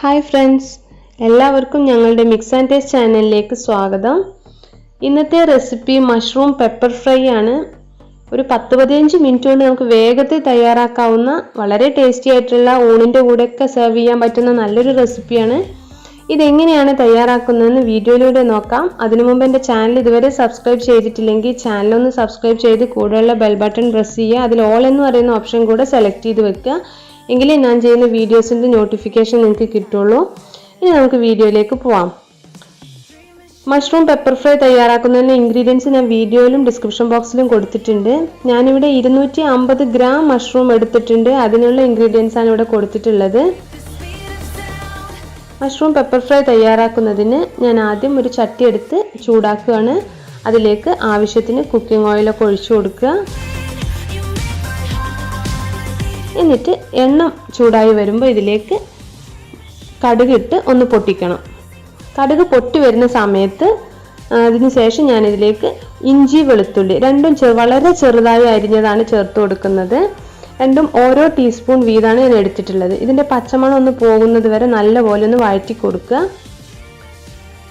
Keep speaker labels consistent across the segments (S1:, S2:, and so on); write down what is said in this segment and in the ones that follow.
S1: Hi friends, എല്ലാവർക്കും ഞങ്ങളുടെ mix and taste ചാനലിലേക്ക് സ്വാഗതം. ഇന്നത്തെ റെസിപ്പി മഷ്റൂം പെപ്പർ ഫ്രൈ ആണ്. ഒരു 10-15 മിനിറ്റ് കൊണ്ട് നമുക്ക് വേഗത്തിൽ തയ്യാറാക്കാവുന്ന വളരെ ടേസ്റ്റി ആയിട്ടുള്ള ഊണിൻ്റെ കൂടെയൊക്കെ സെർവ് ചെയ്യാൻ പറ്റുന്ന നല്ലൊരു റെസിപ്പിയാണ്. ഇതെങ്ങനെയാണ് തയ്യാറാക്കുന്നതെന്ന് വീഡിയോയിലൂടെ നോക്കാം. അതിനു മുമ്പ് എൻ്റെ ചാനൽ ഇതുവരെ സബ്സ്ക്രൈബ് ചെയ്തിട്ടില്ലെങ്കിൽ ചാനലൊന്ന് സബ്സ്ക്രൈബ് ചെയ്ത് കൂടെയുള്ള ബെൽ ബട്ടൺ പ്രസ് ചെയ്യുക. അതിൽ ഓൾ എന്ന് പറയുന്ന ഓപ്ഷൻ കൂടെ സെലക്ട് ചെയ്ത് വെക്കുക. എങ്കിലേ ഞാൻ ചെയ്യുന്ന വീഡിയോസിൻ്റെ നോട്ടിഫിക്കേഷൻ നിങ്ങൾക്ക് കിട്ടുള്ളൂ. ഇനി നമുക്ക് വീഡിയോയിലേക്ക് പോവാം. മഷ്റൂം പെപ്പർ ഫ്രൈ തയ്യാറാക്കുന്നതിന് ഇൻഗ്രീഡിയൻസ് ഞാൻ വീഡിയോയിലും ഡിസ്ക്രിപ്ഷൻ ബോക്സിലും കൊടുത്തിട്ടുണ്ട്. ഞാനിവിടെ 250 ഗ്രാം മഷ്റൂം എടുത്തിട്ടുണ്ട്. അതിനുള്ള ഇൻഗ്രീഡിയൻസ് ആണ് ഇവിടെ കൊടുത്തിട്ടുള്ളത്. മഷ്റൂം പെപ്പർ ഫ്രൈ തയ്യാറാക്കുന്നതിന് ഞാൻ ആദ്യം ഒരു ചട്ടി എടുത്ത് ചൂടാക്കുകയാണ്. അതിലേക്ക് ആവശ്യത്തിന് കുക്കിംഗ് ഓയിലൊക്കെ ഒഴിച്ചു കൊടുക്കുക. എന്നിട്ട് എണ്ണ ചൂടായി വരുമ്പോൾ ഇതിലേക്ക് കടുകിട്ട് ഒന്ന് പൊട്ടിക്കണം. കടുക് പൊട്ടി വരുന്ന സമയത്ത് അതിന് ശേഷം ഞാനിതിലേക്ക് ഇഞ്ചി വെളുത്തുള്ളി രണ്ടും വളരെ ചെറുതായി അരിഞ്ഞതാണ് ചേർത്ത് കൊടുക്കുന്നത്. രണ്ടും ഓരോ ടീസ്പൂൺ വീതമാണ് ഞാൻ എടുത്തിട്ടുള്ളത്. ഇതിൻ്റെ പച്ചമണം ഒന്ന് പോകുന്നത് വരെ നല്ലപോലെ ഒന്ന് വഴറ്റി കൊടുക്കുക.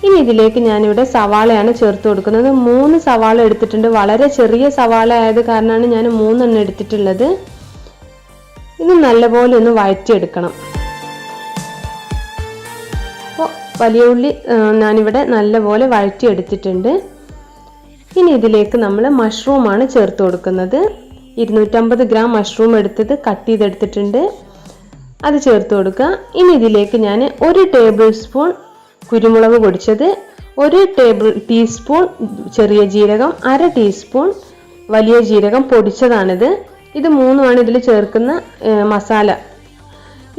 S1: ഇനി ഇതിലേക്ക് ഞാനിവിടെ സവാളയാണ് ചേർത്ത് കൊടുക്കുന്നത്. 3 സവാള എടുത്തിട്ടുണ്ട്. വളരെ ചെറിയ സവാള ആയത് കാരണമാണ് ഞാൻ 3 എണ്ണം എടുത്തിട്ടുള്ളത്. ഇത് നല്ലപോലെ ഒന്ന് വഴറ്റിയെടുക്കണം. അപ്പോൾ വലിയ ഉള്ളി ഞാനിവിടെ നല്ലപോലെ വഴറ്റിയെടുത്തിട്ടുണ്ട്. ഇനി ഇതിലേക്ക് നമ്മൾ മഷ്റൂമാണ് ചേർത്ത് കൊടുക്കുന്നത്. 250 ഗ്രാം മഷ്റൂം എടുത്തത് കട്ട് ചെയ്തെടുത്തിട്ടുണ്ട്. അത് ചേർത്ത് കൊടുക്കുക. ഇനി ഇതിലേക്ക് ഞാൻ 1 ടേബിൾ സ്പൂൺ കുരുമുളക് പൊടിച്ചത്, 1 ടീസ്പൂൺ ചെറിയ ജീരകം, 1/2 ടീസ്പൂൺ വലിയ ജീരകം പൊടിച്ചതാണിത്. ഇത് 3ആണ് ഇതിൽ ചേർക്കുന്ന മസാല.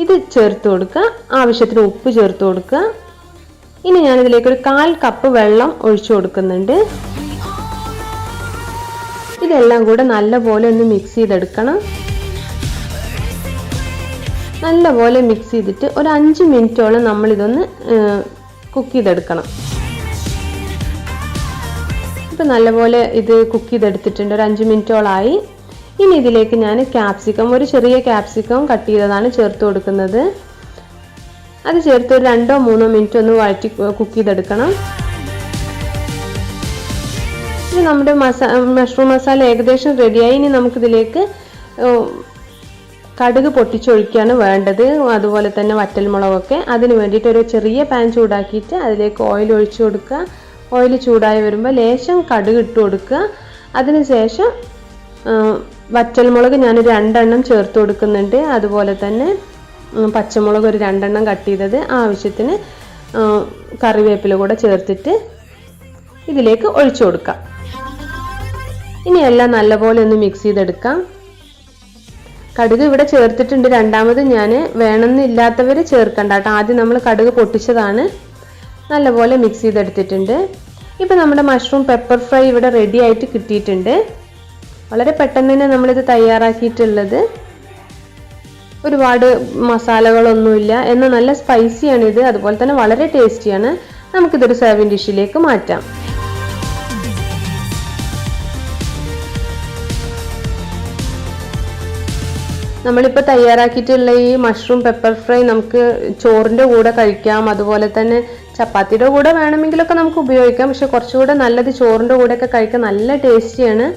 S1: ഇത് ചേർത്ത് കൊടുക്കുക. ആവശ്യത്തിന് ഉപ്പ് ചേർത്ത് കൊടുക്കുക. ഇനി ഞാനിതിലേക്ക് ഒരു 1/4 കപ്പ് വെള്ളം ഒഴിച്ചു കൊടുക്കുന്നുണ്ട്. ഇതെല്ലാം കൂടെ നല്ലപോലെ ഒന്ന് മിക്സ് ചെയ്തെടുക്കണം. നല്ലപോലെ മിക്സ് ചെയ്തിട്ട് ഒരു 5 മിനിറ്റോളം നമ്മളിതൊന്ന് കുക്ക് ചെയ്തെടുക്കണം. ഇപ്പം നല്ലപോലെ ഇത് കുക്ക് ചെയ്തെടുത്തിട്ടുണ്ട്. ഒരു 5 മിനിറ്റോളായി. ഇനി ഇതിലേക്ക് ഞാൻ ക്യാപ്സിക്കം, ഒരു ചെറിയ ക്യാപ്സിക്കം കട്ട് ചെയ്തതാണ് ചേർത്ത് കൊടുക്കുന്നത്. അത് ചേർത്ത് ഒരു 2-3 മിനിറ്റ് ഒന്ന് വഴറ്റി കുക്ക് ചെയ്തെടുക്കണം. ഇനി നമ്മുടെ മഷ്റൂം മസാല ഏകദേശം റെഡിയായി. ഇനി നമുക്കിതിലേക്ക് കടുക് പൊട്ടിച്ചൊഴിക്കുകയാണ് വേണ്ടത്. അതുപോലെ തന്നെ വറ്റൽമുളകൊക്കെ. അതിന് വേണ്ടിയിട്ട് ഒരു ചെറിയ പാൻ ചൂടാക്കിയിട്ട് അതിലേക്ക് ഓയിൽ ഒഴിച്ചു കൊടുക്കുക. ഓയിൽ ചൂടായി വരുമ്പോൾ ലേശം കടുക് ഇട്ട് കൊടുക്കുക. അതിനുശേഷം വറ്റൽമുളക് ഞാനൊരു 2 എണ്ണം ചേർത്ത് കൊടുക്കുന്നുണ്ട്. അതുപോലെ തന്നെ പച്ചമുളക് ഒരു 2 എണ്ണം കട്ട് ചെയ്തത്, ആവശ്യത്തിന് കറിവേപ്പില കൂടെ ചേർത്തിട്ട് ഇതിലേക്ക് ഒഴിച്ചു കൊടുക്കാം. ഇനി എല്ലാം നല്ലപോലെ ഒന്ന് മിക്സ് ചെയ്തെടുക്കാം. കടുക് ഇവിടെ ചേർത്തിട്ടുണ്ട്. രണ്ടാമത് ഞാൻ വേണമെന്നില്ലാത്തവർ ചേർക്കണ്ട കേട്ടോ. ആദ്യം നമ്മൾ കടുക് പൊട്ടിച്ചതാണ്. നല്ലപോലെ മിക്സ് ചെയ്തെടുത്തിട്ടുണ്ട്. ഇപ്പം നമ്മുടെ മഷ്റൂം പെപ്പർ ഫ്രൈ ഇവിടെ റെഡി ആയിട്ട് കിട്ടിയിട്ടുണ്ട്. വളരെ പെട്ടെന്ന് തന്നെ നമ്മളിത് തയ്യാറാക്കിയിട്ടുള്ളത്. ഒരുപാട് മസാലകളൊന്നുമില്ല, എന്നാൽ നല്ല സ്പൈസിയാണിത്. അതുപോലെ തന്നെ വളരെ ടേസ്റ്റിയാണ്. നമുക്കിതൊരു സെർവിങ് ഡിഷിലേക്ക് മാറ്റാം. നമ്മളിപ്പോൾ തയ്യാറാക്കിയിട്ടുള്ള ഈ മഷ്റൂം പെപ്പർ ഫ്രൈ നമുക്ക് ചോറിൻ്റെ കൂടെ കഴിക്കാം. അതുപോലെ തന്നെ ചപ്പാത്തിയുടെ കൂടെ വേണമെങ്കിലൊക്കെ നമുക്ക് ഉപയോഗിക്കാം. പക്ഷെ കുറച്ചുകൂടെ നല്ലത് ചോറിൻ്റെ കൂടെയൊക്കെ കഴിക്കാൻ നല്ല ടേസ്റ്റിയാണ്.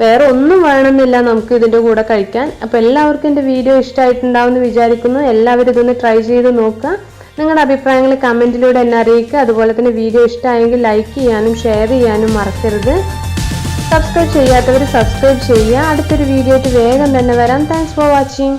S1: വേറെ ഒന്നും വേണമെന്നില്ല നമുക്ക് ഇതിൻ്റെ കൂടെ കഴിക്കാൻ. അപ്പോൾ എല്ലാവർക്കും എൻ്റെ വീഡിയോ ഇഷ്ടമായിട്ടുണ്ടാവുമെന്ന് വിചാരിക്കുന്നു. എല്ലാവരും ഇതൊന്ന് ട്രൈ ചെയ്ത് നോക്കുക. നിങ്ങളുടെ അഭിപ്രായങ്ങൾ കമൻറ്റിലൂടെ എന്നെ അറിയിക്കുക. അതുപോലെ തന്നെ വീഡിയോ ഇഷ്ടമായെങ്കിൽ ലൈക്ക് ചെയ്യാനും ഷെയർ ചെയ്യാനും മറക്കരുത്. സബ്സ്ക്രൈബ് ചെയ്യാത്തവർ സബ്സ്ക്രൈബ് ചെയ്യുക. അടുത്തൊരു വീഡിയോ ആയിട്ട് വേഗം തന്നെ വരാം. Thanks for watching.